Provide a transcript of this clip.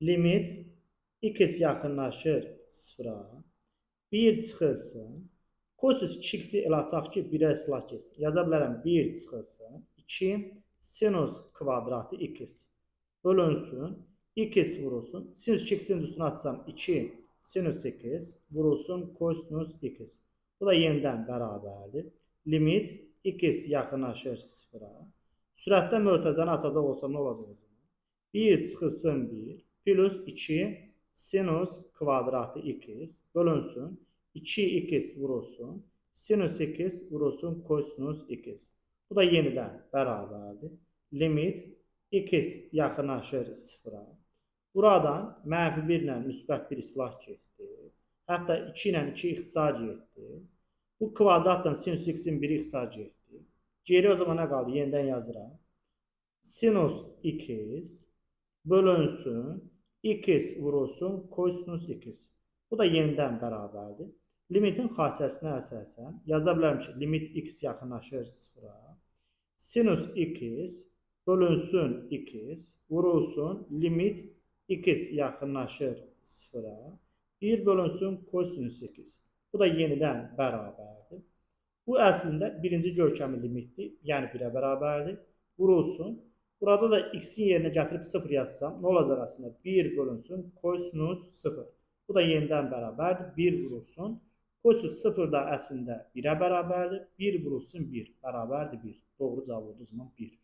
Limit x yaxınlaşır 0-a. 1 çıxılsın. Kosinus 2x elə açaq ki, 1-ə islah getsin. Yaza bilərəm 1 çıxılsın. 2 sinus kvadratı x bölünsün. X vurulsun. Sinus 2x'in üstünü açsam 2 sinus x vurulsun kosinus x. Bu da yenidən bərabərdir. Limit x yaxınlaşır 0-a. Sürətdə mötəzəni açacaq olsam nə olacaq o zaman? 1 çıxılsın 1 plus 2 sinus kvadratı x bölünsün. 2x vurulsun. Sinus x vurulsun kosinus x. Bu da yenidən bərabərdir. Limit x yaxınlaşır 0-a. Buradan mənfi 1 ilə müsbət 1 islah getdi. Hətta 2 ilə 2 ixtisar getdi. Bu kvadratdan sinus x-in 1 ixtisar getdi. Geri o zaman nə qaldı? Yenidən yazıram. Sinus x bölünsün. X vurulsun kosinus x. Bu da yenidən bərabərdir. Limitin xassəsinə əsasən yaza bilərəm ki, limit x yaxınlaşır 0-a. Sinus x bölünsün x vurulsun limit x yaxınlaşır 0-a. 1 bölünsün kosinus x. Bu da yenidən bərabərdir. Bu əslində birinci görkəmi limitdir. Yəni 1-ə bərabərdir. Vurulsun. Burada da x-in yerinə gətirib 0 yazsam, nə olacaq əslində? 1 bölünsün kosinus 0. Bu da yenidən bərabərdir. 1 vurulsun. Kosinus 0 da əslində 1-ə bərabərdir. 1 vurulsun 1. Bərabərdir 1. Doğru cavab olduğu zaman 1.